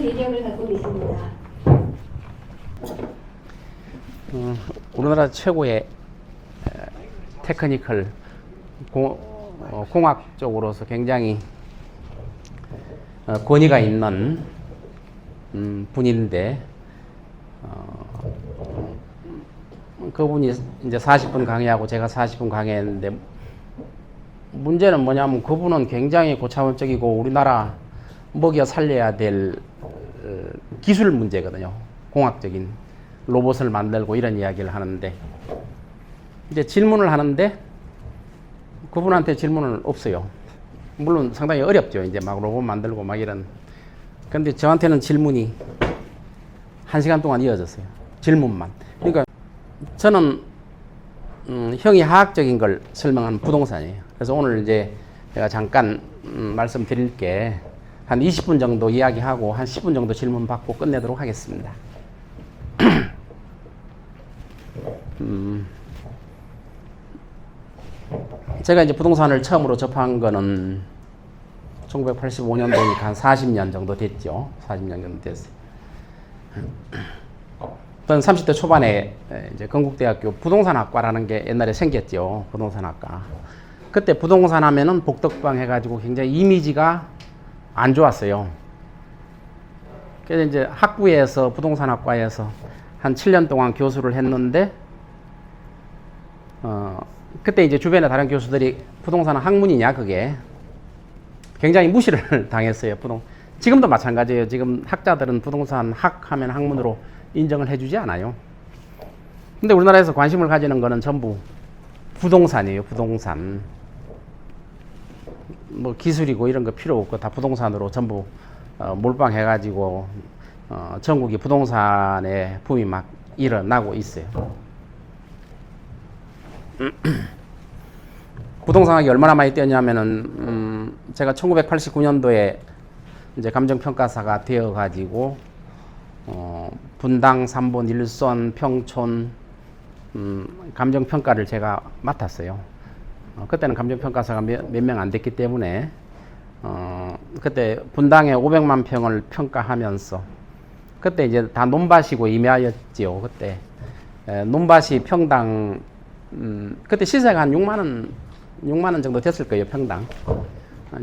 이력을 갖고 계십니다. 우리나라 최고의 테크니컬 공학 쪽으로서 굉장히 권위가 있는 분인데 그분이 이제 40분 강의하고 제가 40분 강의했는데 문제는 뭐냐면 그분은 굉장히 고차원적이고 우리나라 먹여 살려야 될 기술 문제거든요. 공학적인 로봇을 만들고 이런 이야기를 하는데 이제 질문을 하는데 그분한테 질문은 없어요. 물론 상당히 어렵죠. 이제 막 로봇 만들고 막 이런. 근데 저한테는 질문이 1시간 동안 이어졌어요. 질문만. 그러니까 저는 형이 화학적인 걸 설명하는 부동산이에요. 그래서 오늘 이제 제가 잠깐 말씀드릴 게 한 20분 정도 이야기하고 한 10분 정도 질문 받고 끝내도록 하겠습니다. 제가 이제 부동산을 처음으로 접한 거는 1985년도니까 한 40년 정도 됐죠. 40년 정도 됐어요. 저는 30대 초반에 이제 건국대학교 부동산학과라는 게 옛날에 생겼죠. 부동산학과. 그때 부동산 하면은 복덕방 해가지고 굉장히 이미지가 안 좋았어요. 그래서 이제 학부에서 부동산학과에서 한 7년 동안 교수를 했는데, 그때 이제 주변에 다른 교수들이 부동산 학문이냐, 그게. 굉장히 무시를 당했어요. 지금도 마찬가지예요. 지금 학자들은 부동산 학 하면 학문으로 인정을 해주지 않아요. 근데 우리나라에서 관심을 가지는 거는 전부 부동산이에요. 부동산. 뭐 기술이고 이런 거 필요 없고 다 부동산으로 전부 몰빵해가지고 전국이 부동산의 붐이 막 일어나고 있어요. 부동산학이 얼마나 많이 뛰었냐면은 제가 1989년도에 이제 감정평가사가 되어가지고 분당, 삼본, 일선, 평촌 감정평가를 제가 맡았어요. 그때는 감정평가사가 몇 명 안 됐기 때문에 그때 분당에 500만 평을 평가하면서 그때 이제 다 논밭이고 임야였지요. 그때 논밭이 평당 그때 시세가 한 6만 원 정도 됐을 거예요. 평당.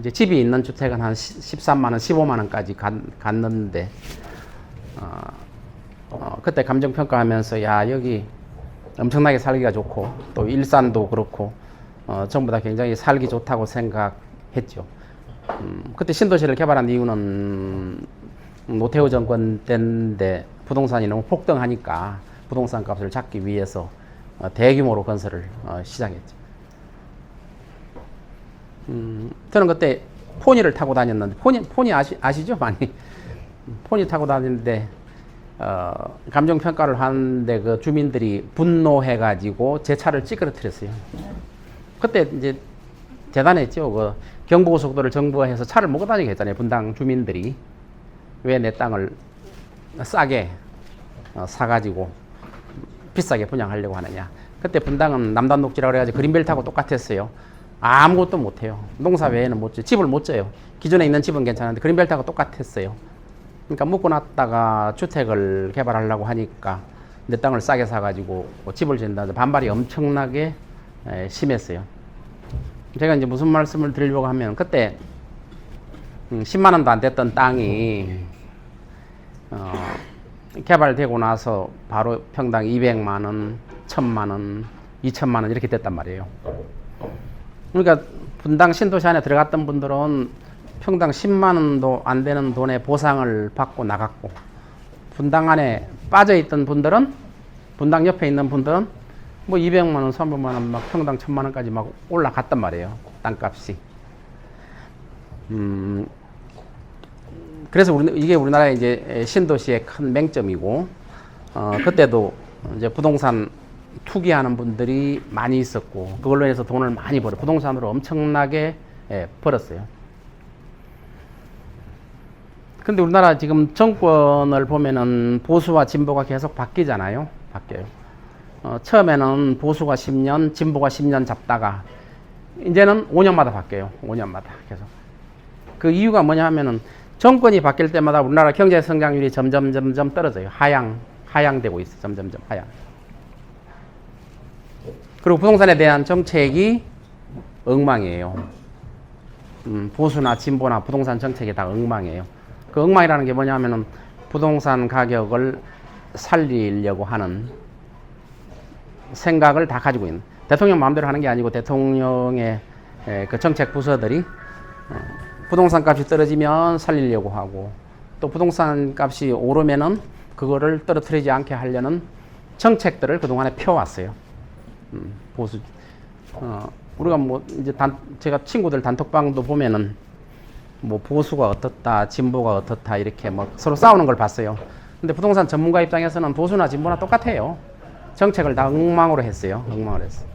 이제 집이 있는 주택은 한 13만 원, 15만 원까지 갔는데 그때 감정평가하면서 야 여기 엄청나게 살기가 좋고 또 일산도 그렇고 전부 다 굉장히 살기 좋다고 생각했죠. 그때 신도시를 개발한 이유는 노태우 정권 때인데 부동산이 너무 폭등하니까 부동산 값을 잡기 위해서 대규모로 건설을 시작했죠. 저는 그때 포니를 타고 다녔는데 포니 아시죠? 많이 포니 타고 다니는데 감정평가를 하는데 그 주민들이 분노해가지고 제 차를 찌그러뜨렸어요. 그때 이제 대단했죠. 그 경부고속도로를 정부에서 차를 못 다니게 했잖아요. 분당 주민들이 왜 내 땅을 싸게 사가지고 비싸게 분양하려고 하느냐. 그때 분당은 남단 녹지라고 그래가지고 그린벨트하고 똑같았어요. 아무것도 못해요. 농사 외에는 못 져요. 집을 못 져요. 기존에 있는 집은 괜찮은데 그린벨트하고 똑같았어요. 그러니까 묵고 났다가 주택을 개발하려고 하니까 내 땅을 싸게 사가지고 집을 짓는다. 반발이 엄청나게 심했어요. 제가 이제 무슨 말씀을 드리려고 하면 그때 10만 원도 안 됐던 땅이 개발되고 나서 바로 평당 200만 원, 1000만 원, 2000만 원 이렇게 됐단 말이에요. 그러니까 분당 신도시 안에 들어갔던 분들은 평당 10만 원도 안 되는 돈의 보상을 받고 나갔고 분당 안에 빠져있던 분들은 분당 옆에 있는 분들은 뭐 200만 원, 300만 원 막 평당 1000만 원까지 막 올라갔단 말이에요. 땅값이. 그래서 이게 우리나라의 이제 신도시의 큰 맹점이고 그때도 이제 부동산 투기하는 분들이 많이 있었고 그걸로 해서 돈을 많이 벌어 부동산으로 엄청나게 벌었어요. 근데 우리나라 지금 정권을 보면은 보수와 진보가 계속 바뀌잖아요. 바뀌어요. 처음에는 보수가 10년, 진보가 10년 잡다가 이제는 5년마다 바뀌어요. 5년마다 계속. 그 이유가 뭐냐 하면은 정권이 바뀔 때마다 우리나라 경제 성장률이 점점 떨어져요. 하향되고 있어요. 점점 하향. 그리고 부동산에 대한 정책이 엉망이에요. 보수나 진보나 부동산 정책이 다 엉망이에요. 그 엉망이라는 게 뭐냐면은 부동산 가격을 살리려고 하는 생각을 다 가지고 있는, 대통령 마음대로 하는 게 아니고 대통령의 그 정책 부서들이 부동산 값이 떨어지면 살리려고 하고, 또 부동산 값이 오르면은 그거를 떨어뜨리지 않게 하려는 정책들을 그동안에 펴왔어요. 보수. 우리가 뭐 이제 제가 친구들 단톡방도 보면은 뭐 보수가 어떻다, 진보가 어떻다 이렇게 뭐 서로 싸우는 걸 봤어요. 근데 부동산 전문가 입장에서는 보수나 진보나 똑같아요. 정책을 다 엉망으로 했어요. 엉망으로 했어요.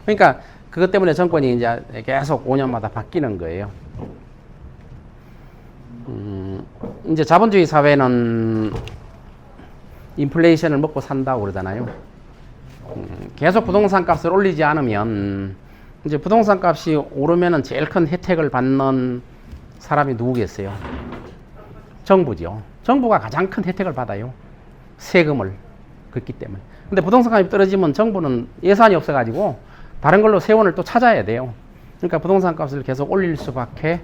그러니까 그것 때문에 정권이 이제 계속 5년마다 바뀌는 거예요. 이제 자본주의 사회는 인플레이션을 먹고 산다고 그러잖아요. 계속 부동산 값을 올리지 않으면, 이제 부동산 값이 오르면은 제일 큰 혜택을 받는 사람이 누구겠어요? 정부죠. 정부가 가장 큰 혜택을 받아요. 세금을 걷기 때문에. 근데 부동산 값이 떨어지면 정부는 예산이 없어가지고 다른 걸로 세원을 또 찾아야 돼요. 그러니까 부동산 값을 계속 올릴 수밖에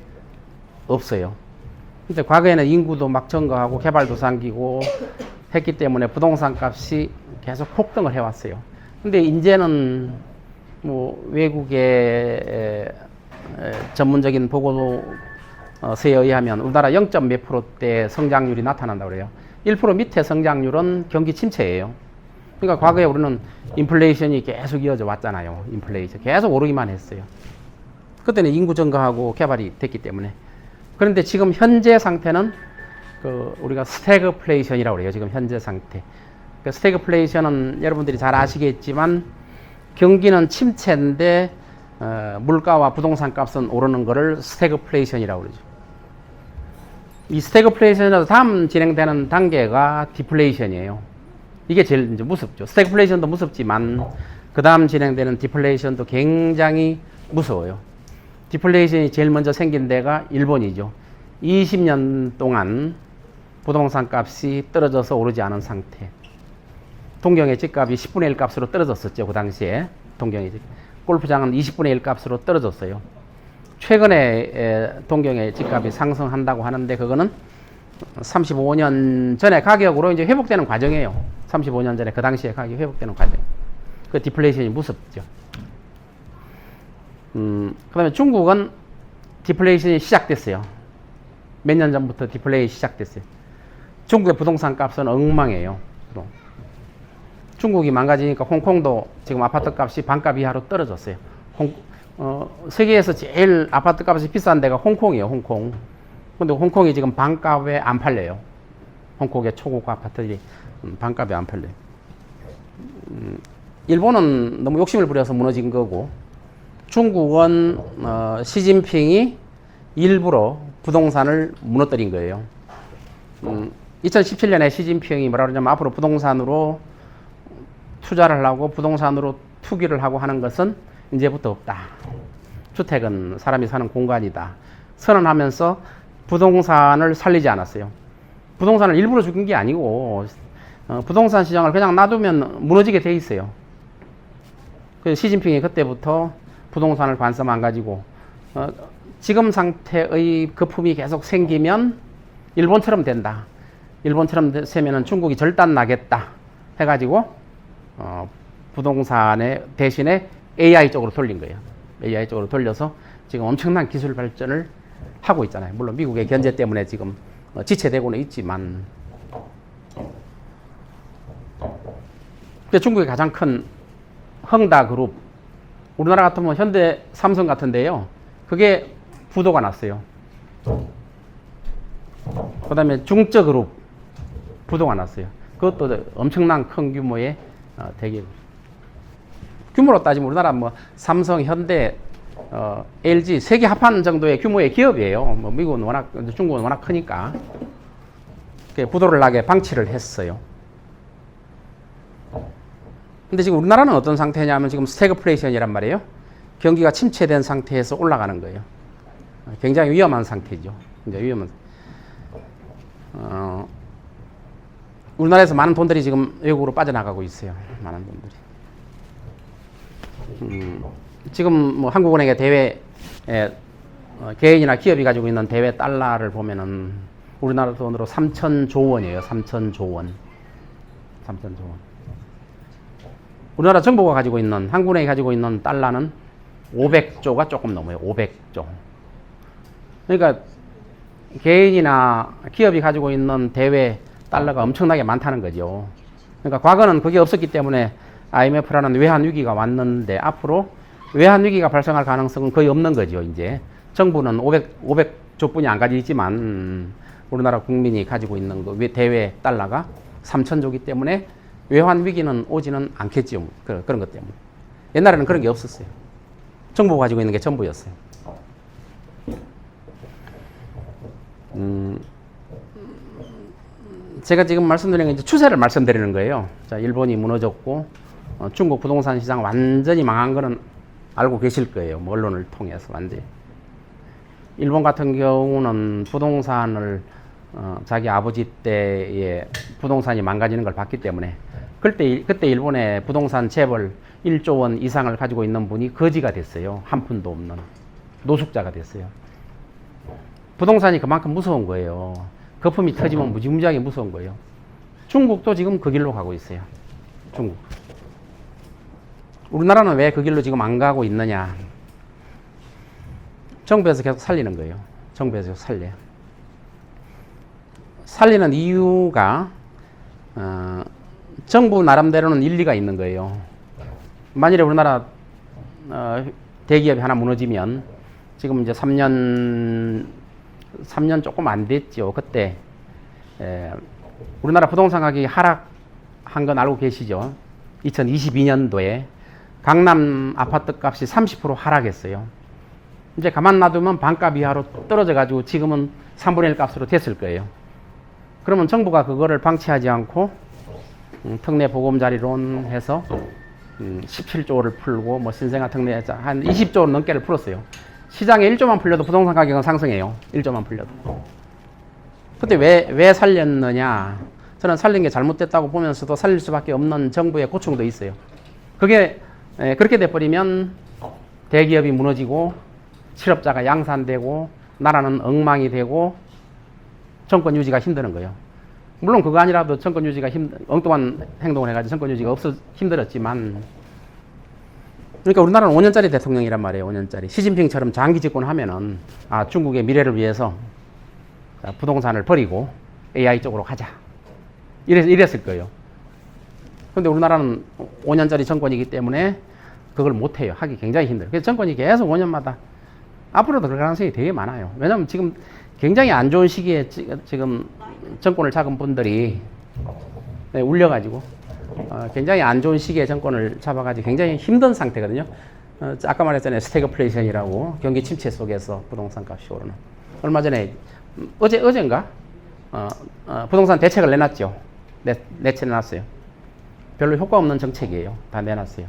없어요. 근데 과거에는 인구도 막 증가하고 개발도 생기고 했기 때문에 부동산 값이 계속 폭등을 해왔어요. 근데 이제는 뭐 외국의 전문적인 보고서에 의하면 우리나라 0.몇 %대 성장률이 나타난다고 그래요. 1% 밑에 성장률은 경기 침체예요. 그러니까 과거에 우리는 인플레이션이 계속 이어져 왔잖아요. 인플레이션 계속 오르기만 했어요. 그때는 인구 증가하고 개발이 됐기 때문에. 그런데 지금 현재 상태는 우리가 스태그플레이션이라고 그래요. 지금 현재 상태. 그 스태그플레이션은 여러분들이 잘 아시겠지만 경기는 침체인데 물가와 부동산 값은 오르는 거를 스태그플레이션이라고 그러죠. 이 스태그플레이션에서 다음 진행되는 단계가 디플레이션이에요. 이게 제일 이제 무섭죠. 스태그플레이션도 무섭지만 그 다음 진행되는 디플레이션도 굉장히 무서워요. 디플레이션이 제일 먼저 생긴 데가 일본이죠. 20년 동안 부동산 값이 떨어져서 오르지 않은 상태. 동경의 집값이 10분의 1 값으로 떨어졌었죠. 그 당시에 동경의 집. 골프장은 20분의 1 값으로 떨어졌어요. 최근에 동경의 집값이 상승한다고 하는데 그거는 35년 전의 가격으로 이제 회복되는 과정이에요. 35년 전에 그 당시에 가격이 회복되는 과정. 그 디플레이션이 무섭죠. 그 다음에 중국은 디플레이션이 시작됐어요. 몇 년 전부터 디플레이션이 시작됐어요. 중국의 부동산 값은 엉망이에요. 중국이 망가지니까 홍콩도 지금 아파트 값이 반값 이하로 떨어졌어요. 세계에서 제일 아파트 값이 비싼 데가 홍콩이에요. 홍콩. 근데 홍콩이 지금 반값에 안 팔려요. 홍콩의 초고가 아파트들이 반값에 안 팔려요. 일본은 너무 욕심을 부려서 무너진 거고, 중국은 시진핑이 일부러 부동산을 무너뜨린 거예요. 2017년에 시진핑이 뭐라 그러냐면 앞으로 부동산으로 투자를 하려고 부동산으로 투기를 하고 하는 것은 이제부터 없다. 주택은 사람이 사는 공간이다. 선언하면서 부동산을 살리지 않았어요. 부동산을 일부러 죽인 게 아니고 부동산 시장을 그냥 놔두면 무너지게 돼 있어요. 그래서 시진핑이 그때부터 부동산을 관점 안 가지고 지금 상태의 거품이 계속 생기면 일본처럼 된다. 일본처럼 되면은 중국이 절단 나겠다. 해가지고 부동산의 대신에 AI 쪽으로 돌린 거예요. AI 쪽으로 돌려서 지금 엄청난 기술 발전을 하고 있잖아요. 물론 미국의 견제 때문에 지금 지체되고는 있지만. 근데 중국의 가장 큰 헝다그룹, 우리나라 같으면 현대 삼성 같은데요. 그게 부도가 났어요. 그 다음에 중저그룹 부도가 났어요. 그것도 엄청난 큰 규모의 대기업. 규모로 따지면 우리나라 뭐 삼성, 현대, LG 세계 합한 정도의 규모의 기업이에요. 뭐 미국은 워낙, 중국은 워낙 크니까 부도를 나게 방치를 했어요. 근데 지금 우리나라는 어떤 상태냐면 지금 스태그플레이션이란 말이에요. 경기가 침체된 상태에서 올라가는 거예요. 굉장히 위험한 상태죠. 굉장히 위험한. 우리나라에서 많은 돈들이 지금 외국으로 빠져나가고 있어요. 많은 돈들이. 지금 뭐 한국은행의 대외 개인이나 기업이 가지고 있는 대외 달러를 보면은 우리나라 돈으로 3,000조 원이에요. 3,000조 원. 3,000조 원. 우리나라 정부가 가지고 있는, 한국은행이 가지고 있는 달러는 500조가 조금 넘어요. 500조. 그러니까 개인이나 기업이 가지고 있는 대외 달러가 엄청나게 많다는 거죠. 그러니까 과거는 그게 없었기 때문에 IMF라는 외환 위기가 왔는데 앞으로 외환 위기가 발생할 가능성은 거의 없는 거죠. 이제 정부는 500조뿐이 안 가지고 있지만 우리나라 국민이 가지고 있는 그 대외 달러가 3,000조이기 때문에 외환 위기는 오지는 않겠죠. 그런 것 때문에. 옛날에는 그런 게 없었어요. 정부가 가지고 있는 게 전부였어요. 제가 지금 말씀드린 건 이제 추세를 말씀드리는 거예요. 자, 일본이 무너졌고 중국 부동산 시장 완전히 망한 거는 알고 계실 거예요. 뭐 언론을 통해서 완전히. 일본 같은 경우는 부동산을 자기 아버지 때에 부동산이 망가지는 걸 봤기 때문에 그때 일본의 부동산 재벌 1조 원 이상을 가지고 있는 분이 거지가 됐어요. 한 푼도 없는 노숙자가 됐어요. 부동산이 그만큼 무서운 거예요. 거품이 터지면 무지무지하게 무서운 거예요. 중국도 지금 그 길로 가고 있어요. 중국. 우리나라는 왜 그 길로 지금 안 가고 있느냐. 정부에서 계속 살리는 거예요. 정부에서 계속 살려요. 살리는 이유가 정부 나름대로는 일리가 있는 거예요. 만일에 우리나라 대기업이 하나 무너지면 지금 이제 3년 조금 안 됐죠. 그때 우리나라 부동산 가격이 하락한 건 알고 계시죠? 2022년도에 강남 아파트 값이 30% 하락했어요. 이제 가만 놔두면 반값 이하로 떨어져 가지고 지금은 3분의 1 값으로 됐을 거예요. 그러면 정부가 그거를 방치하지 않고 특례 보금자리론 해서 17조를 풀고 뭐 신생아 특례 한 20조 넘게를 풀었어요. 시장에 1조만 풀려도 부동산 가격은 상승해요. 1조만 풀려도. 그때 왜 살렸느냐? 저는 살린 게 잘못됐다고 보면서도 살릴 수밖에 없는 정부의 고충도 있어요. 그게 그렇게 돼버리면 대기업이 무너지고 실업자가 양산되고 나라는 엉망이 되고 정권 유지가 힘드는 거예요. 물론 그거 아니라도 정권 유지가 엉뚱한 행동을 해가지고 정권 유지가 힘들었지만 그러니까 우리나라는 5년짜리 대통령이란 말이에요. 5년짜리. 시진핑처럼 장기 집권하면은 중국의 미래를 위해서 부동산을 버리고 AI 쪽으로 가자. 이랬을 거예요. 그런데 우리나라는 5년짜리 정권이기 때문에 그걸 못해요. 하기 굉장히 힘들어요. 그래서 정권이 계속 5년마다 앞으로도 그럴 가능성이 되게 많아요. 왜냐하면 지금 굉장히 안 좋은 시기에 지금 정권을 잡은 분들이 울려가지고 굉장히 안 좋은 시기에 정권을 잡아가지고 굉장히 힘든 상태거든요. 아까 말했잖아요. 스태그플레이션이라고 경기 침체 속에서 부동산 값이 오르는. 얼마 전에 어젠가 부동산 대책을 내놨죠. 내놨어요. 별로 효과 없는 정책이에요. 다 내놨어요.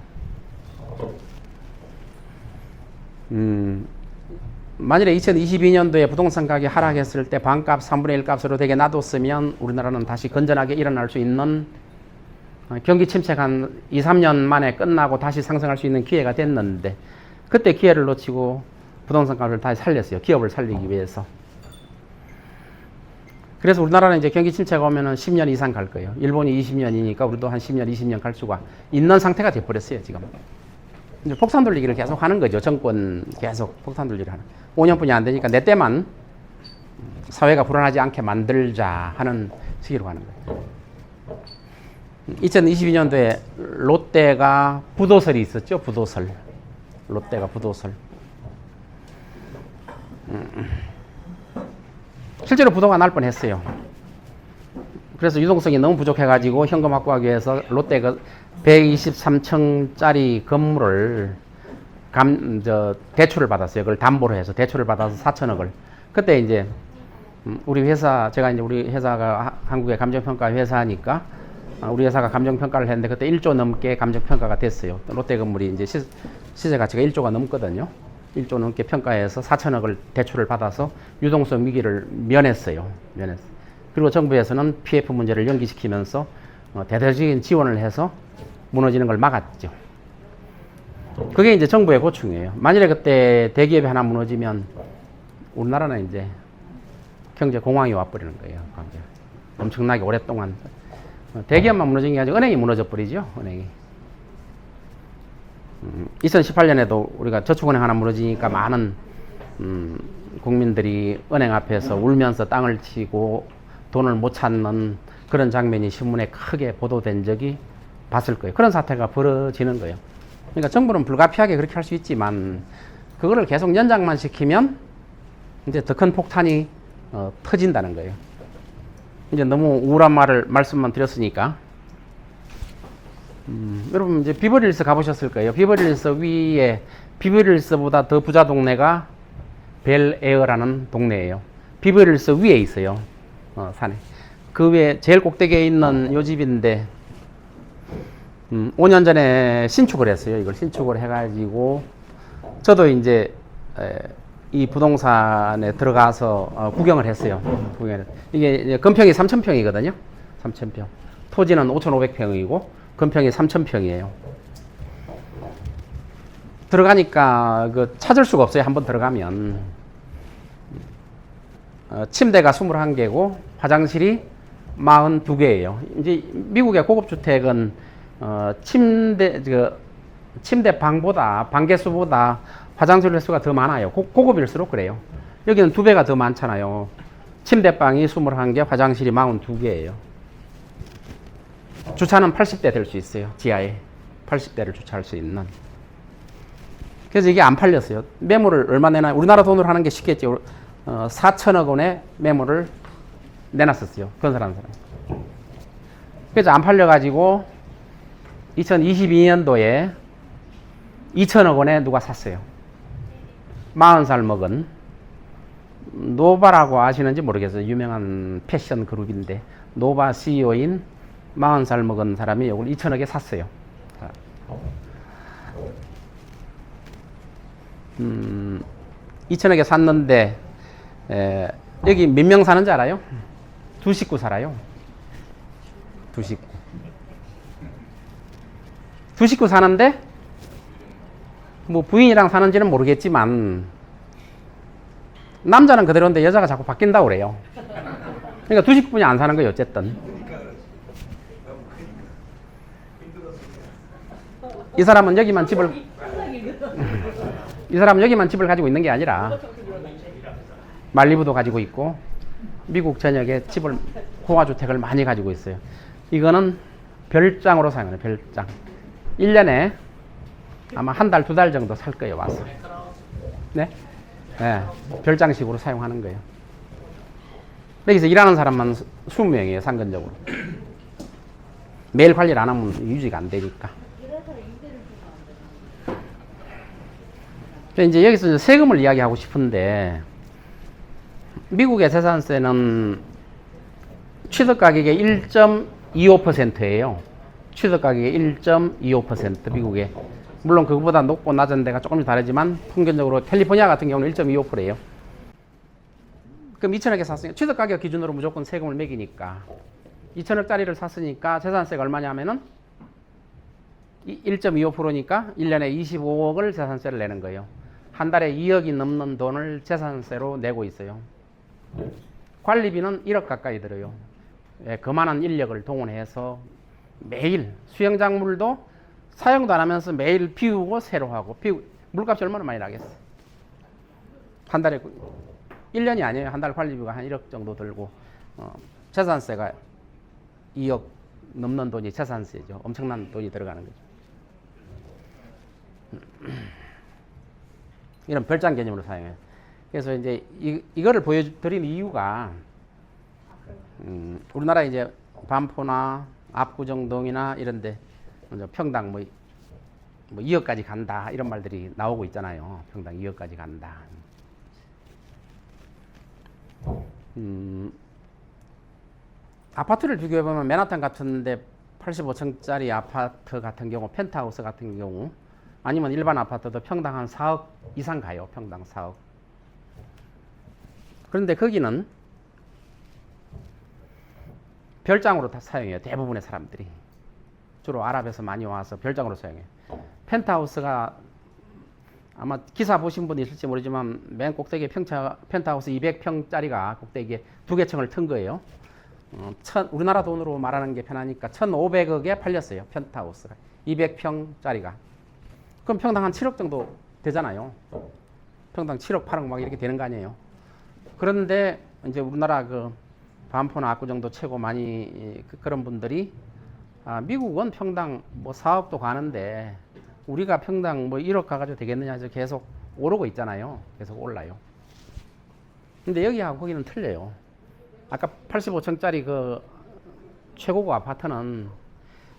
만일에 2022년도에 부동산 가격이 하락했을 때 반값 3분의 1 값으로 되게 놔뒀으면 우리나라는 다시 건전하게 일어날 수 있는 경기 침체가 한 2, 3년 만에 끝나고 다시 상승할 수 있는 기회가 됐는데 그때 기회를 놓치고 부동산 값을 다시 살렸어요. 기업을 살리기 위해서. 그래서 우리나라는 이제 경기 침체가 오면은 10년 이상 갈 거예요. 일본이 20년이니까 우리도 한 10년, 20년 갈 수가 있는 상태가 돼버렸어요, 지금. 이제 폭탄 돌리기를 계속 하는 거죠. 정권 계속 폭탄 돌리기를 하는. 5년뿐이 안 되니까 내 때만 사회가 불안하지 않게 만들자 하는 시기로 가는 거예요. 2022년도에 롯데가 부도설이 있었죠. 부도설. 롯데가 부도설. 실제로 부도가 날 뻔했어요. 그래서 유동성이 너무 부족해가지고 현금 확보하기 위해서 롯데가 123층짜리 건물을 대출을 받았어요. 그걸 담보로 해서 대출을 받아서 4천억을. 그때 이제 우리 회사, 제가 이제 우리 회사가 한국의 감정평가 회사니까 우리 회사가 감정평가를 했는데 그때 1조 넘게 감정평가가 됐어요. 롯데 건물이 이제 시세 가치가 1조가 넘거든요. 1조 넘게 평가해서 4천억을 대출을 받아서 유동성 위기를 면했어요. 그리고 정부에서는 PF 문제를 연기시키면서 대대적인 지원을 해서 무너지는 걸 막았죠. 그게 이제 정부의 고충이에요. 만일에 그때 대기업이 하나 무너지면 우리나라는 이제 경제 공황이 와버리는 거예요. 엄청나게 오랫동안 대기업만 무너진 게 아니라 은행이 무너져 버리죠. 은행이. 2018년에도 우리가 저축은행 하나 무너지니까 많은 국민들이 은행 앞에서 울면서 땅을 치고 돈을 못 찾는 그런 장면이 신문에 크게 보도된 적이 봤을 거예요. 그런 사태가 벌어지는 거예요. 그러니까 정부는 불가피하게 그렇게 할 수 있지만 그거를 계속 연장만 시키면 이제 더 큰 폭탄이 터진다는 거예요. 이제 너무 우울한 말씀만 드렸으니까 여러분 이제 비버리힐스 가보셨을 거예요. 비버리힐스 위에 비버리힐스보다 더 부자 동네가 벨에어라는 동네예요. 비버리힐스 위에 있어요. 산에. 그 위에 제일 꼭대기에 있는 요 집인데 5년 전에 신축을 했어요. 이걸 신축을 해가지고 저도 이제 이 부동산에 들어가서 구경을 했어요. 이게 건평이 3,000평이거든요. 3,000평. 토지는 5,500평이고 건평이 3,000평이에요. 들어가니까 그 찾을 수가 없어요. 한번 들어가면 침대가 21개고 화장실이 42개예요. 이제 미국의 고급 주택은 침대 방보다 방 개수보다 화장실 개수가 더 많아요. 고급일수록 그래요. 여기는 2배가 더 많잖아요. 침대방이 21개, 화장실이 42개예요. 주차는 80대 될 수 있어요. 지하에 80대를 주차할 수 있는. 그래서 이게 안 팔렸어요. 매물을 얼마 내나 우리나라 돈으로 하는 게 쉽겠죠. 4천억 원의 매물을 내놨었어요. 건설하는 사람. 그래서 안 팔려가지고 2022년도에 2천억 원에 누가 샀어요. 40살 먹은 노바라고 아시는지 모르겠어요. 유명한 패션 그룹인데 노바 CEO인 40살 먹은 사람이 이걸 2천억에 샀어요. 2천억에 샀는데 여기 몇 명 사는지 알아요? 2식구 살아요. 2식구. 2식구 사는데 뭐 부인이랑 사는지는 모르겠지만 남자는 그대로인데 여자가 자꾸 바뀐다고 그래요. 그러니까 2식구분이 안 사는 거예요. 어쨌든 이 사람은 여기만 집을 가지고 있는 게 아니라 말리부도 가지고 있고 미국 전역에 집을 호화주택을 많이 가지고 있어요. 이거는 별장으로 사용해요. 별장. 1년에 아마 한 달, 2달 정도 살 거예요. 와서. 네? 네. 별장식으로 사용하는 거예요. 여기서 일하는 사람만 20명이에요. 상근적으로. 매일 관리를 안 하면 유지가 안 되니까. 이제 여기서 세금을 이야기하고 싶은데 미국의 재산세는 취득가격의 1.25%예요. 취득가격의 1.25% 미국에. 물론 그거보다 높고 낮은 데가 조금씩 다르지만 평균적으로 캘리포니아 같은 경우는 1.25%예요. 그럼 2천억에 샀으니까 취득가격 기준으로 무조건 세금을 매기니까 2천억짜리를 샀으니까 재산세가 얼마냐면은 1.25%니까 1년에 25억을 재산세를 내는 거예요. 한 달에 2억이 넘는 돈을 재산세로 내고 있어요. 관리비는 1억 가까이 들어요. 그만한 인력을 동원해서 매일 수영장물도 사용도 안 하면서 매일 비우고 새로 하고 물값이 얼마나 많이 나겠어. 한 달에 1년이 아니에요. 한 달 관리비가 한 1억 정도 들고 재산세가 2억 넘는 돈이 재산세죠. 엄청난 돈이 들어가는 거죠. 이런 별장 개념으로 사용해요. 그래서 이제 이거를 보여드린 이유가 우리나라 이제 반포나 압구정동이나 이런데 평당 뭐 2억까지 간다 이런 말들이 나오고 있잖아요. 평당 2억까지 간다. 아파트를 비교해보면 맨하탄 같은데 85층짜리 아파트 같은 경우 펜트하우스 같은 경우 아니면 일반 아파트도 평당 한 4억 이상 가요. 평당 4억. 그런데 거기는 별장으로 다 사용해요. 대부분의 사람들이. 주로 아랍에서 많이 와서 별장으로 사용해요. 펜트하우스가 아마 기사 보신 분 있을지 모르지만 맨 꼭대기에 펜트하우스 200평짜리가 꼭대기에 두 개 층을 튼 거예요. 우리나라 돈으로 말하는 게 편하니까 1,500억에 팔렸어요. 펜트하우스가 200평짜리가. 그럼 평당 한 7억 정도 되잖아요. 평당 7억 8억 막 이렇게 되는 거 아니에요. 그런데 이제 우리나라 그 반포나 압구정도 최고 많이 그런 분들이 미국은 평당 뭐 4억도 가는데 우리가 평당 뭐 1억 가가지고 되겠느냐 해서 계속 오르고 있잖아요. 계속 올라요. 근데 여기하고 거기는 틀려요. 아까 85층짜리 그 최고급 아파트는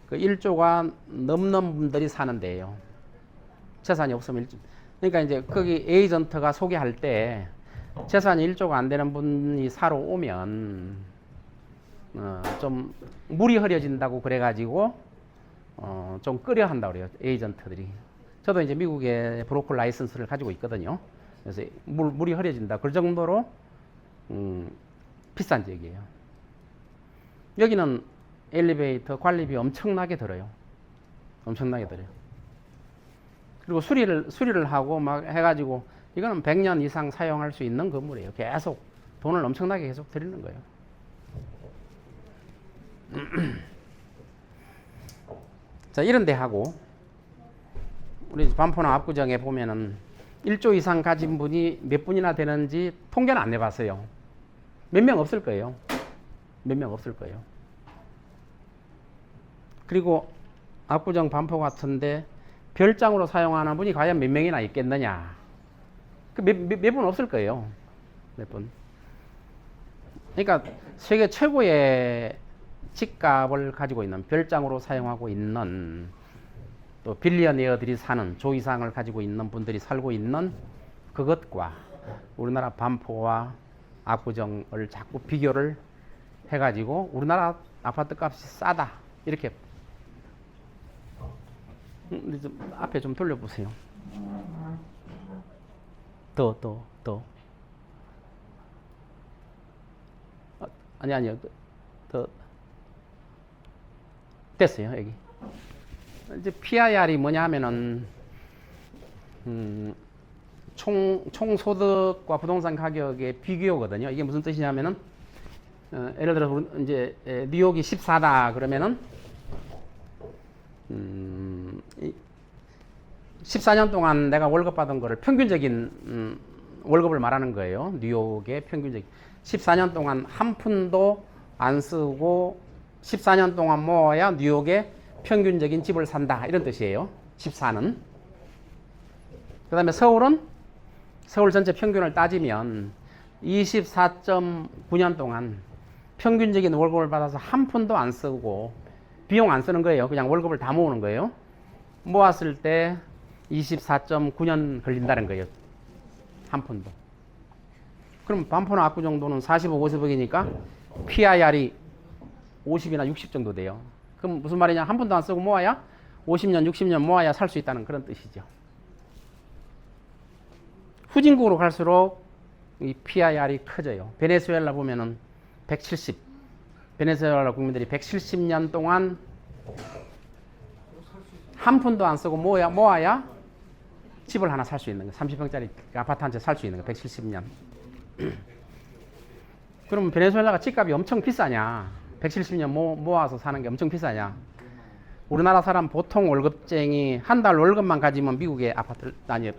그 1조가 넘는 분들이 사는 데예요. 재산이 없으면 그러니까 이제 거기 에이전트가 소개할 때 재산이 1조가 안 되는 분이 사러 오면 좀 물이 흐려진다고 그래가지고 좀 꺼려 한다고 그래요. 에이전트들이. 저도 이제 미국에 브로커 라이선스를 가지고 있거든요. 그래서 물이 흐려진다. 그 정도로 비싼 지역이에요. 여기는 엘리베이터 관리비 엄청나게 들어요. 엄청나게 들어요. 그리고 수리를 하고 막 해가지고 이거는 100년 이상 사용할 수 있는 건물이에요. 계속 돈을 엄청나게 계속 드리는 거예요. 자, 이런 데 하고 우리 반포나 압구정에 보면은 1조 이상 가진 분이 몇 분이나 되는지 통계는 안 내봤어요. 몇 명 없을 거예요. 몇 명 없을 거예요. 그리고 압구정 반포 같은데 별장으로 사용하는 분이 과연 몇 명이나 있겠느냐. 몇 분 없을 거예요. 몇 분. 그러니까 세계 최고의 집값을 가지고 있는 별장으로 사용하고 있는 또 빌리어네어들이 사는 조이상을 가지고 있는 분들이 살고 있는 그것과 우리나라 반포와 압구정을 자꾸 비교를 해가지고 우리나라 아파트 값이 싸다 이렇게 좀 앞에 좀 돌려보세요. 더 아니요 더 됐어요. 여기 이제 PIR이 뭐냐 하면은 총소득과 부동산 가격의 비교거든요. 이게 무슨 뜻이냐면은 예를 들어서 이제 뉴욕이 14다 그러면은 14년 동안 내가 월급 받은 거를 평균적인 월급을 말하는 거예요. 뉴욕의 평균적인 14년 동안 한 푼도 안 쓰고 14년 동안 모아야 뉴욕의 평균적인 집을 산다 이런 뜻이에요. 14는. 그 다음에 서울은 서울 전체 평균을 따지면 24.9년 동안 평균적인 월급을 받아서 한 푼도 안 쓰고 비용 안 쓰는 거예요. 그냥 월급을 다 모으는 거예요. 모았을 때 24.9년 걸린다는 거예요. 한 푼도. 그럼 반포나 압구 정도는 40억, 50억이니까 PIR이 50이나 60 정도 돼요. 그럼 무슨 말이냐? 한 푼도 안 쓰고 모아야 50년, 60년 모아야 살 수 있다는 그런 뜻이죠. 후진국으로 갈수록 이 PIR이 커져요. 베네수엘라 보면은 170. 베네수엘라 국민들이 170년 동안 한 푼도 안 쓰고 모아야 집을 하나 살 수 있는 거. 30평짜리 아파트 한 채 살 수 있는 거. 170년. 그러면 베네수엘라가 집값이 엄청 비싸냐? 170년 모아서 사는 게 엄청 비싸냐? 우리나라 사람 보통 월급쟁이 한 달 월급만 가지면 미국의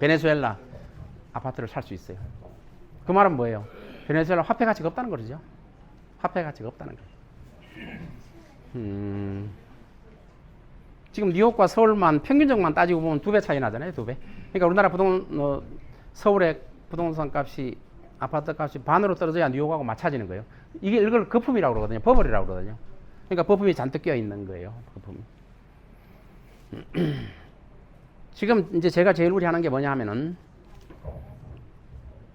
베네수엘라 아파트를 살 수 있어요. 그 말은 뭐예요? 베네수엘라 화폐 가치가 없다는 거죠. 화폐 가치가 없다는 거예요. 지금 뉴욕과 서울만 평균적만 따지고 보면 2배 차이 나잖아요. 2배. 그러니까 우리나라 서울의 부동산 값이 아파트 값이 반으로 떨어져야 뉴욕하고 맞춰지는 거예요. 이걸 거품이라고 그러거든요. 버블이라고 그러거든요. 그러니까 거품이 잔뜩 끼어 있는 거예요. 거품이. 지금 이제 제가 제일 우려하는 게 뭐냐 하면은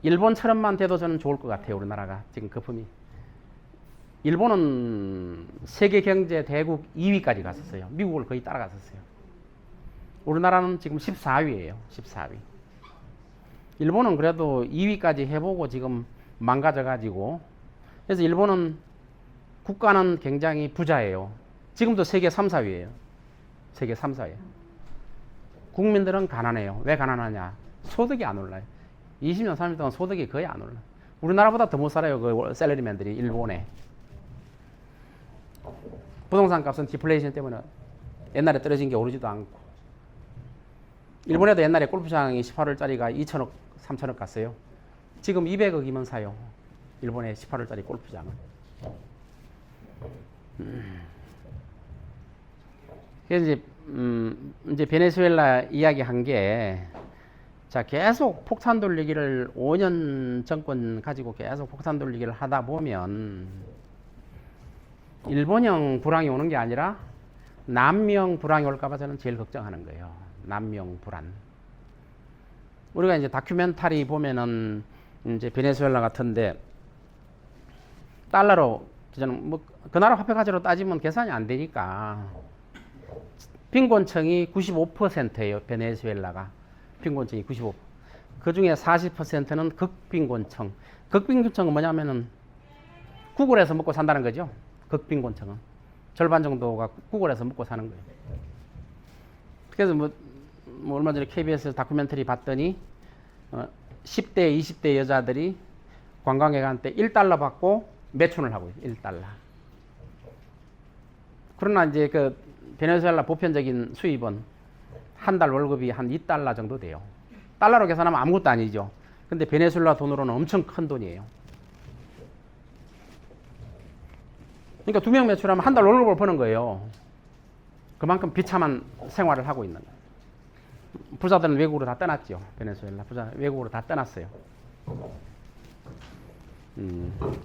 일본처럼만 돼도 저는 좋을 것 같아요. 우리나라가 지금 거품이. 일본은 세계 경제 대국 2위까지 갔었어요. 미국을 거의 따라갔었어요. 우리나라는 지금 14위예요. 14위. 일본은 그래도 2위까지 해보고 지금 망가져가지고 그래서 일본은 국가는 굉장히 부자예요. 지금도 세계 3, 4위예요. 세계 3, 4위. 국민들은 가난해요. 왜 가난하냐? 소득이 안 올라요. 20년, 30년 동안 소득이 거의 안 올라. 우리나라보다 더 못 살아요. 그 셀러리맨들이 일본에. 부동산 값은 디플레이션 때문에 옛날에 떨어진 게 오르지도 않고. 일본에도 옛날에 골프장이 18홀짜리가 2천억, 3천억 갔어요. 지금 200억이면 사요. 일본의 18홀짜리 골프장은. 그래서 이제 베네수엘라 이야기한 게, 자, 계속 폭탄 돌리기를 5년 정권 가지고 계속 폭탄 돌리기를 하다 보면 일본형 불황이 오는 게 아니라 남미형 불황이 올까봐 저는 제일 걱정하는 거예요. 남미형 불안. 우리가 이제 다큐멘터리 보면은 이제 베네수엘라 같은데 달러로 저는 뭐 그 나라 화폐 가치로 따지면 계산이 안 되니까 빈곤층이 95%예요. 베네수엘라가 빈곤층이 95%. 그 중에 40%는 극빈곤층. 극빈곤층은 뭐냐면은 구글에서 먹고 산다는 거죠. 극빈곤층은 절반 정도가 구글에서 먹고 사는 거예요. 그래서 뭐 얼마 전에 KBS에서 다큐멘터리 봤더니 10대, 20대 여자들이 관광객한테 1달러 받고 매춘을 하고 있어요. 1달러. 그러나 이제 그 베네수엘라 보편적인 수입은 한 달 월급이 한 2달러 정도 돼요. 달러로 계산하면 아무것도 아니죠. 근데 베네수엘라 돈으로는 엄청 큰 돈이에요. 그러니까 2명 매출하면 한 달 월급을 버는 거예요. 그만큼 비참한 생활을 하고 있는 거예요. 부자들은 외국으로 다 떠났죠. 베네수엘라 부자 외국으로 다 떠났어요.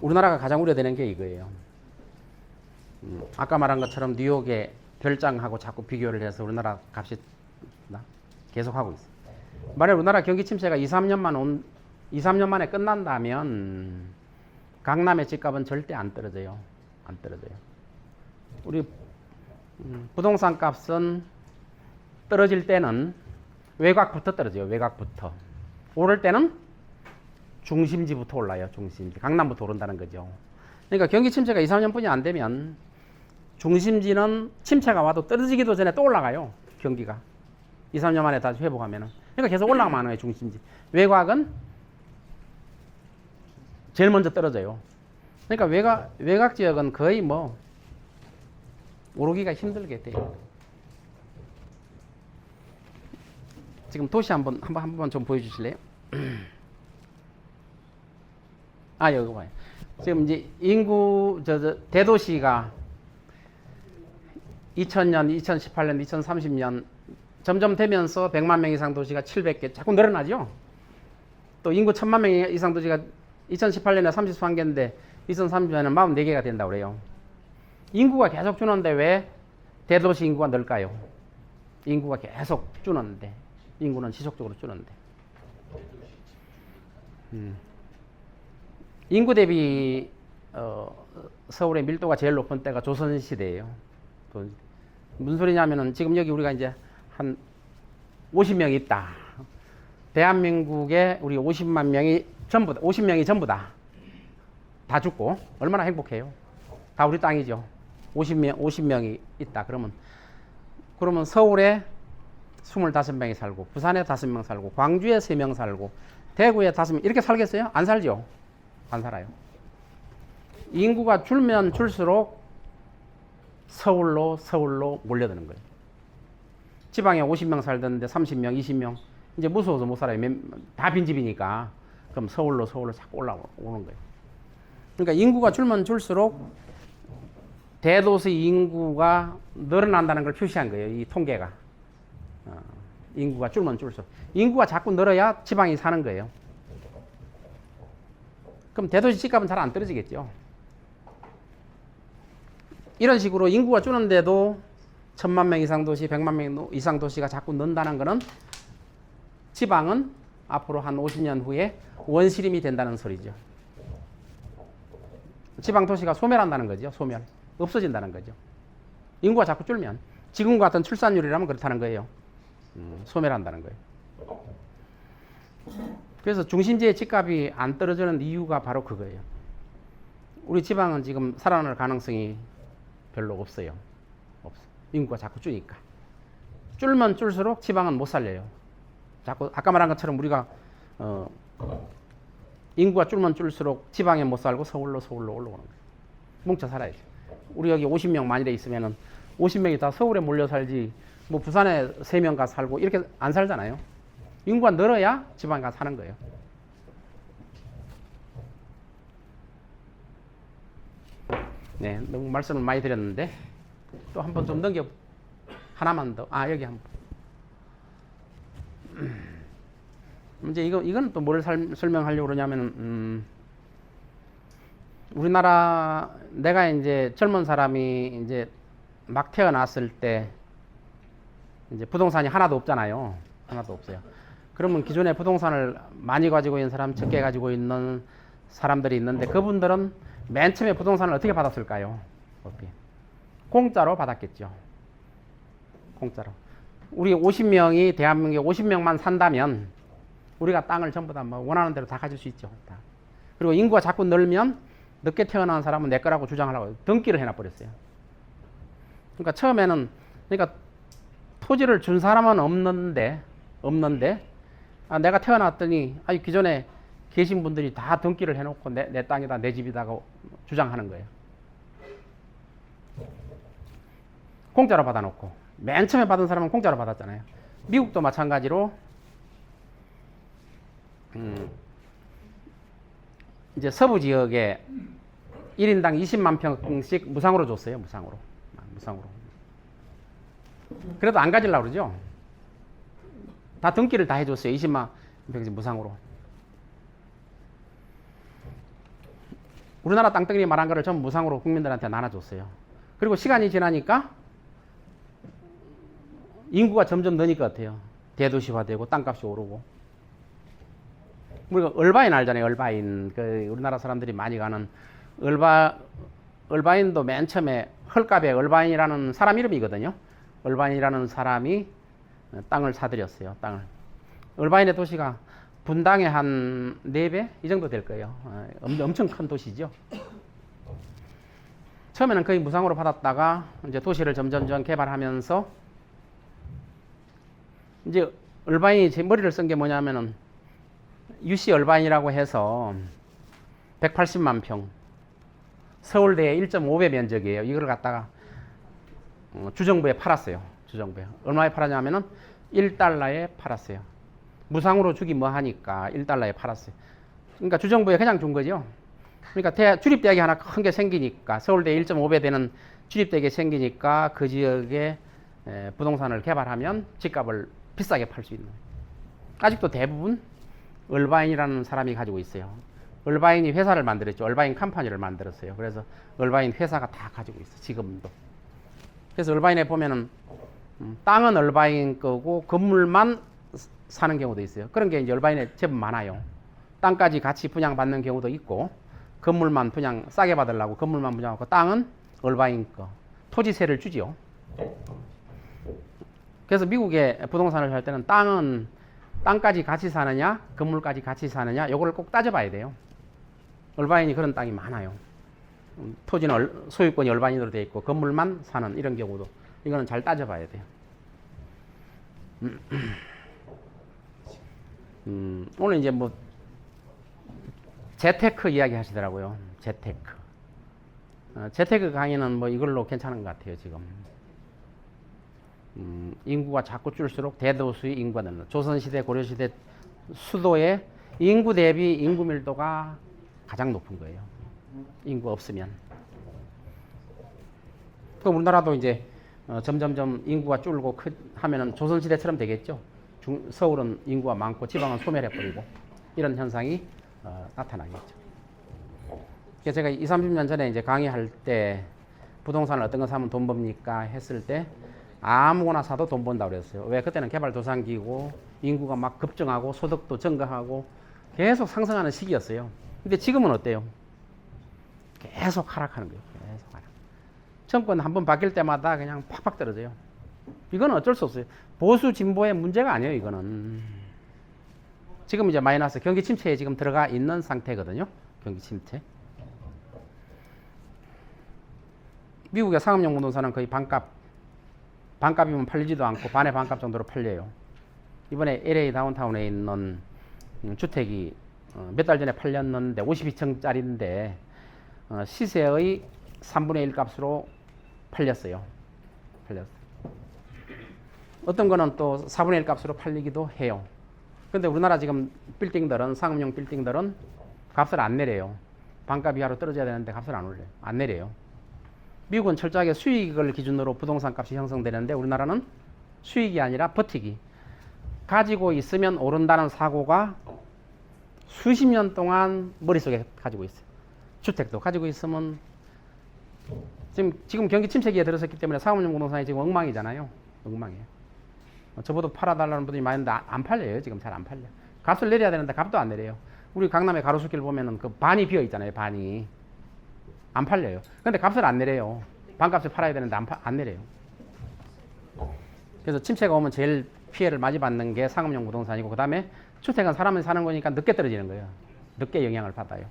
우리나라가 가장 우려되는 게 이거예요. 아까 말한 것처럼 뉴욕의 별장하고 자꾸 비교를 해서 우리나라 값이 계속 하고 있어요. 만약 우리나라 경기 침체가 2, 3년 만에 끝난다면 강남의 집값은 절대 안 떨어져요. 안 떨어져요. 우리 부동산 값은 떨어질 때는 외곽부터 떨어져요. 외곽부터. 오를 때는 중심지부터 올라요. 중심지. 강남부터 오른다는 거죠. 그러니까 경기 침체가 2, 3년뿐이 안 되면 중심지는 침체가 와도 떨어지기도 전에 또 올라가요. 경기가. 2, 3년 만에 다시 회복하면은. 그러니까 계속 올라가면 하는 거예요. 중심지. 외곽은 제일 먼저 떨어져요. 그러니까 외곽 지역은 거의 뭐 오르기가 힘들게 돼요. 지금 도시 한번 좀 보여주실래요? 아, 여기 봐요. 지금 이제 인구, 대도시가 2000년, 2018년, 2030년 점점 되면서 100만 명 이상 도시가 700개 자꾸 늘어나죠? 또 인구 1000만 명 이상 도시가 2018년에 33개인데 2030년에는 44개가 된다고 그래요. 인구가 계속 주는데 왜 대도시 인구가 늘까요? 인구가 계속 주는데, 인구는 지속적으로 주는데. 인구 대비 서울의 밀도가 제일 높은 때가 조선시대예요. 무슨 소리냐면은 지금 여기 우리가 이제 한 50명이 있다. 대한민국에 우리 50만 명이 전부 다, 50명이 전부 다 죽고 얼마나 행복해요. 다 우리 땅이죠. 50명이 있다. 그러면 서울에 25명이 살고, 부산에 5명 살고, 광주에 3명 살고, 대구에 5명 이렇게 살겠어요? 안 살죠. 안 살아요. 인구가 줄면 줄수록 서울로 몰려드는 거예요. 지방에 50명 살던데 30명, 20명 이제 무서워서 못 살아요. 다 빈집이니까. 그럼 서울로 자꾸 올라오는 거예요. 그러니까 인구가 줄면 줄수록 대도시 인구가 늘어난다는 걸 표시한 거예요. 이 통계가. 인구가 줄면 줄수록. 인구가 자꾸 늘어야 지방이 사는 거예요. 그럼 대도시 집값은 잘 안 떨어지겠죠. 이런 식으로 인구가 줄는데도 1000만 명 이상 도시, 100만 명 이상 도시가 자꾸 는다는 것은 지방은 앞으로 한 50년 후에 원시림이 된다는 소리죠. 지방 도시가 소멸한다는 거죠. 소멸. 없어진다는 거죠. 인구가 자꾸 줄면. 지금 같은 출산율이라면 그렇다는 거예요. 소멸한다는 거예요. 그래서 중심지의 집값이 안 떨어지는 이유가 바로 그거예요. 우리 지방은 지금 살아날 가능성이 별로 없어요. 없어. 인구가 자꾸 줄니까. 줄면 줄수록 지방은 못 살려요. 자꾸 아까 말한 것처럼 우리가 인구가 줄면 줄수록 지방에 못 살고 서울로 올라오는 거예요. 뭉쳐 살아야죠. 우리 여기 50명 만일에 있으면은 50명이 다 서울에 몰려 살지 뭐 부산에 3명 가서 살고 이렇게 안 살잖아요. 인구가 늘어야 지방에 가서 사는 거예요. 네, 너무 말씀을 많이 드렸는데 또 한 번 좀 넘겨 하나만 더. 여기 한 번. 이제 이건 또 뭘 설명하려고 그러냐면 우리나라 내가 이제 젊은 사람이 이제 막 태어났을 때 이제 부동산이 하나도 없잖아요. 하나도 없어요. 그러면 기존에 부동산을 많이 가지고 있는 사람, 적게 가지고 있는 사람들이 있는데 그분들은 맨 처음에 부동산을 어떻게 받았을까요? 공짜로 받았겠죠. 공짜로. 우리 50명이 대한민국에 50명만 산다면 우리가 땅을 전부 다 뭐 원하는 대로 다 가질 수 있죠. 다. 그리고 인구가 자꾸 늘면 늦게 태어난 사람은 내 거라고 주장하려고 등기를 해놔버렸어요. 그러니까 처음에는 그러니까 토지를 준 사람은 없는데 내가 태어났더니 기존에 계신 분들이 다 등기를 해놓고 내 땅이다 내 집이다고 주장하는 거예요. 공짜로 받아놓고 맨 처음에 받은 사람은 공짜로 받았잖아요. 미국도 마찬가지로 이제 서부 지역에 1인당 20만 평씩 무상으로 줬어요. 무상으로. 그래도 안 가지려고 그러죠. 다 등기를 다 해줬어요. 20만 평씩 무상으로. 우리나라 땅덩이 말한 거를 전부 무상으로 국민들한테 나눠줬어요. 그리고 시간이 지나니까 인구가 점점 느니까 같아요. 대도시화되고 땅값이 오르고. 우리가 얼바인 알잖아요. 얼바인. 우리나라 사람들이 많이 가는 얼바인도 맨 처음에 헐값에 얼바인이라는 사람 이름이거든요. 얼바인이라는 사람이 땅을 사들였어요. 땅을. 얼바인의 도시가 분당에 한 4배? 이 정도 될 거예요. 엄청 큰 도시죠. 처음에는 거의 무상으로 받았다가 이제 도시를 점점 개발하면서 이제 얼바인이 제 머리를 쓴 게 뭐냐면은 UC 얼바인이라고 해서 180만 평 서울대의 1.5배 면적이에요. 이걸 갖다가 주정부에 팔았어요. 주정부에. 얼마에 팔았냐면은 1달러에 팔았어요. 무상으로 주기 뭐 하니까 1달러에 팔았어요. 그러니까 주정부에 그냥 준 거죠. 그러니까 주립대학이 하나 큰 게 생기니까 서울대 1.5배 되는 주립대학이 생기니까 그 지역에 부동산을 개발하면 집값을 비싸게 팔 수 있는 거예요. 아직도 대부분 얼바인이라는 사람이 가지고 있어요. 얼바인이 회사를 만들었죠. 얼바인 컴퍼니를 만들었어요. 그래서 얼바인 회사가 다 가지고 있어. 지금도. 그래서 얼바인에 보면은 땅은 얼바인 거고 건물만 사는 경우도 있어요. 그런 게 이제 얼바인에 제법 많아요. 땅까지 같이 분양받는 경우도 있고 건물만 분양 싸게 받으려고 건물만 분양하고 땅은 얼바인 거. 토지세를 주지요. 그래서 미국에 부동산을 살 때는 땅까지 같이 사느냐 건물까지 같이 사느냐 요거를 꼭 따져봐야 돼요. 얼바인이 그런 땅이 많아요. 토지는 소유권이 얼바인으로 되어 있고 건물만 사는 이런 경우도 이거는 잘 따져봐야 돼요. 오늘 이제 뭐 재테크 이야기 하시더라고요. 재테크 강의는 뭐 이걸로 괜찮은 것 같아요. 지금 인구가 자꾸 줄수록 대도수의 인구가 늘는 조선시대 고려시대 수도의 인구 대비 인구 밀도가 가장 높은 거예요. 인구 없으면. 그럼 우리나라도 이제 점점점 인구가 줄고 하면은 조선시대처럼 되겠죠. 서울은 인구가 많고 지방은 소멸해버리고 이런 현상이 나타나겠죠. 그래서 제가 20, 30년 전에 이제 강의할 때 부동산을 어떤 거 사면 돈 법니까 했을 때 아무거나 사도 돈 번다고 그랬어요. 왜? 그때는 개발도상기고 인구가 막 급증하고 소득도 증가하고 계속 상승하는 시기였어요. 근데 지금은 어때요? 계속 하락하는 거예요. 계속 하락. 정권 한번 바뀔 때마다 그냥 팍팍 떨어져요. 이거는 어쩔 수 없어요. 보수 진보의 문제가 아니에요. 이거는 지금 이제 마이너스 경기 침체에 지금 들어가 있는 상태거든요. 경기 침체. 미국의 상업용 부동산은 거의 반값이면 팔리지도 않고 반의 반값 정도로 팔려요. 이번에 LA 다운타운에 있는 주택이 몇 달 전에 팔렸는데 52층짜리인데 시세의 3분의 1 값으로 팔렸어요. 어떤 거는 또 4분의 1 값으로 팔리기도 해요. 근데 우리나라 지금 빌딩들은, 상업용 빌딩들은 값을 안 내려요. 반값 이하로 떨어져야 되는데 값을 안 내려요. 미국은 철저하게 수익을 기준으로 부동산 값이 형성되는데 우리나라는 수익이 아니라 버티기. 가지고 있으면 오른다는 사고가 수십 년 동안 머릿속에 가지고 있어요. 주택도 가지고 있으면 지금 경기 침체기에 들어섰기 때문에 상업용 부동산이 지금 엉망이잖아요. 엉망이에요. 저보다 팔아달라는 분들이 많이 있는데 안 팔려요. 지금 잘 안 팔려. 값을 내려야 되는데 값도 안 내려요. 우리 강남의 가로수길 보면은 그 반이 비어 있잖아요. 반이 안 팔려요. 근데 값을 안 내려요. 반값에 팔아야 되는데 안 내려요. 그래서 침체가 오면 제일 피해를 많이 받는 게 상업용 부동산이고, 그 다음에 주택은 사람이 사는 거니까 늦게 떨어지는 거예요. 늦게 영향을 받아요.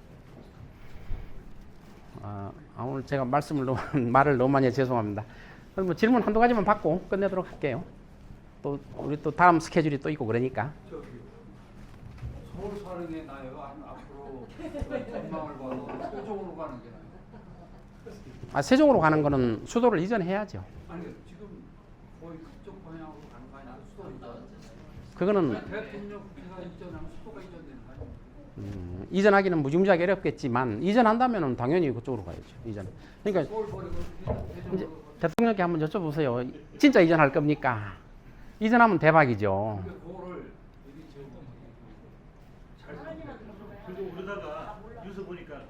오늘 제가 말을 너무 많이 해서 죄송합니다. 뭐 질문 한두 가지만 받고 끝내도록 할게요. 또 우리 또 다음 스케줄이 또 있고 그러니까. 서울 사는 게 나아요? 아니면 앞으로 전망을 봐도 세종으로 가는 게 나아요? 세종으로 가는 거는 수도를 이전해야죠. 아니 지금 거의 그쪽 방향으로 가는 거 아니야? 수도 이전. 그거는 대통령 국회가 이전하면 수도가 이전되는 거 아니에요? 이전하기는 무지무지하게 어렵겠지만 이전한다면은 당연히 그쪽으로 가야죠. 이전. 그러니까 서울 버리고 이제 세종으로. 대통령께 한번 여쭤보세요. 진짜 이전할 겁니까? 이전하면 대박이죠. 그거를 여기 지금 잘. 근데 오르다가 뉴스 보니까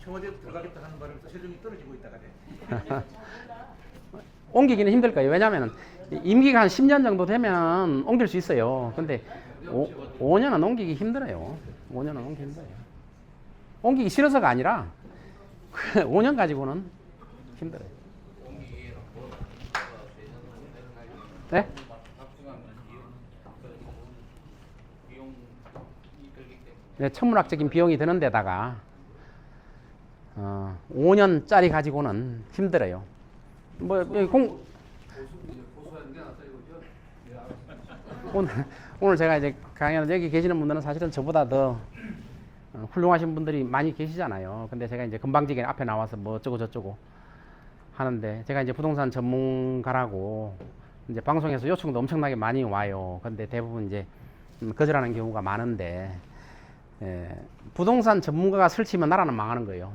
청와대 들어가겠다 하는 바람에 세종이 떨어지고 있다가 옮기기는 힘들 거예요. 왜냐하면 임기가 한 10년 정도 되면 옮길 수 있어요. 근데 5년은 옮기기 힘들어요. 5년은 옮기기 힘들어요. 옮기기 싫어서가 아니라 5년 가지고는 힘들어요. 네? 네, 천문학적인 비용이 드는 데다가 5년짜리 가지고는 힘들어요. 오늘 제가 이제 강연 여기 계시는 분들은 사실은 저보다 더 훌륭하신 분들이 많이 계시잖아요. 근데 제가 이제 금방지게 앞에 나와서 뭐 어쩌고 저쩌고 하는데, 제가 이제 부동산 전문가라고 이제 방송에서 요청도 엄청나게 많이 와요. 근데 대부분 이제 거절하는 경우가 많은데, 부동산 전문가가 설치면 나라는 망하는 거예요.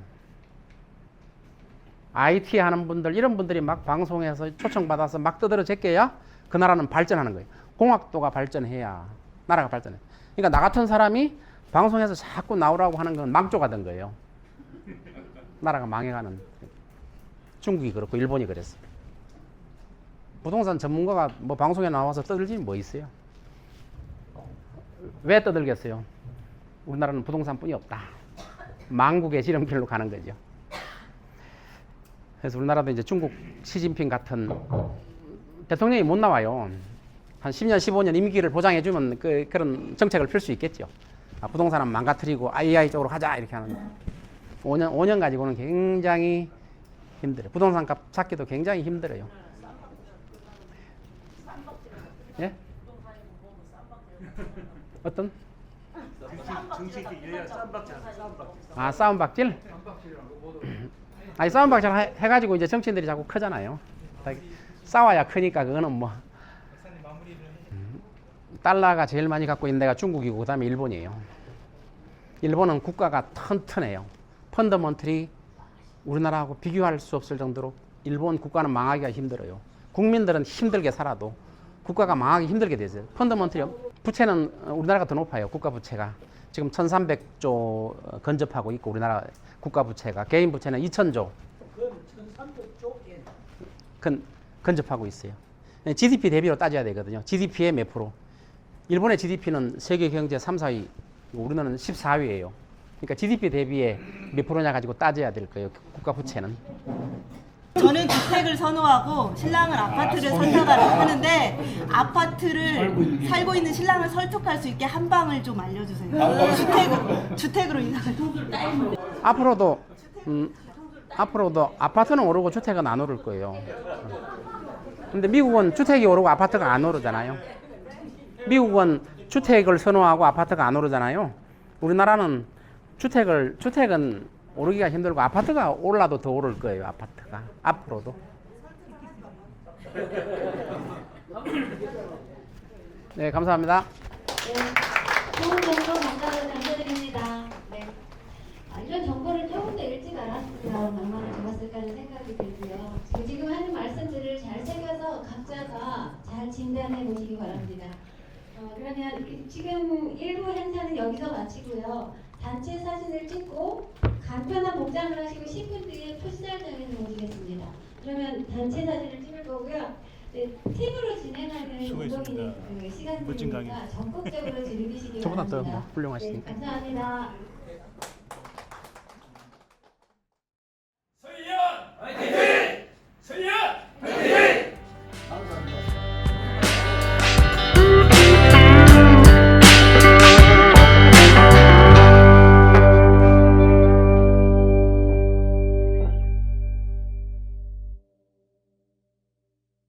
IT 하는 분들, 이런 분들이 막 방송에서 초청받아서 막 떠들어 제껴야 그 나라는 발전하는 거예요. 공학도가 발전해야 나라가 발전해. 그러니까 나 같은 사람이 방송에서 자꾸 나오라고 하는 건 망조가 된 거예요. 나라가 망해가는. 중국이 그렇고 일본이 그랬어요. 부동산 전문가가 뭐 방송에 나와서 떠들지 뭐 있어요. 왜 떠들겠어요? 우리나라는 부동산뿐이 없다. 망국의 지름길로 가는 거죠. 그래서 우리나라도 이제 중국 시진핑 같은 대통령이 못 나와요. 한 10년, 15년 임기를 보장해주면 그런 정책을 펼 수 있겠죠. 부동산은 망가뜨리고 AI 쪽으로 하자 이렇게 하는. 5년 가지고는 굉장히 힘들어요. 부동산 값 찾기도 굉장히 힘들어요. 예? 어떤? 정치 여야 쌈박질. 싸움박질? 아니, 싸움박질 해가지고 이제 정치인들이 자꾸 크잖아요. 싸워야 크니까 그거는 뭐. 달러가 제일 많이 갖고 있는 데가 중국이고, 그 다음에 일본이에요. 일본은 국가가 튼튼해요. 펀더먼털이 우리나라하고 비교할 수 없을 정도로 일본 국가는 망하기가 힘들어요. 국민들은 힘들게 살아도 국가가 망하기 힘들게 되죠. 펀더먼털이, 부채는 우리나라가 더 높아요. 국가 부채가. 지금 1300조 근접하고 있고, 우리나라 국가 부채가. 개인 부채는 2000조. 그럼 1300조 근접하고 있어요. GDP 대비로 따져야 되거든요. GDP의 몇 프로. 일본의 GDP는 세계 경제 3, 4위, 우리나라는 14위예요. 그러니까 GDP 대비에 몇 프로냐 가지고 따져야 될 거예요. 국가 부채는. 저는 주택을 선호하고 신랑은 아파트를 선택을 하는데, 아파트를 살고 있는 신랑을 설득할 수 있게 한 방을 좀 알려주세요. 주택으로 이사를. 앞으로도 앞으로도 아파트는 오르고 주택은 안 오를 거예요. 근데 미국은 주택이 오르고 아파트가 안 오르잖아요. 미국은 주택을 선호하고 아파트가 안 오르잖아요. 우리나라는 주택은 오르기가 힘들고 아파트가 올라도 더 오를 거예요. 아파트가 앞으로도. 네, 감사합니다. 네, 좋은 정보 감사드립니다. 네. 이런 정보를 조금 더 일찍 알았으면 얼마나 좋았을까 하는 생각이 들고요. 지금 하는 말씀들을 잘 새겨서 각자가 잘 진단해 보시기 바랍니다. 그러면 지금 일부 행사는 여기서 마치고요. 단체 사진을 찍고 간편한 복장을 하시고 10분 뒤에 풋살장에서 모시겠습니다. 그러면 단체 사진을 찍을 거고요. 네, 팀으로 진행하는 수고했습니다. 운동이 멋진 강의. 시간이니까 적극적으로 즐기시기 저보다 더 바랍니다. 훌륭하시니까. 네, 감사합니다.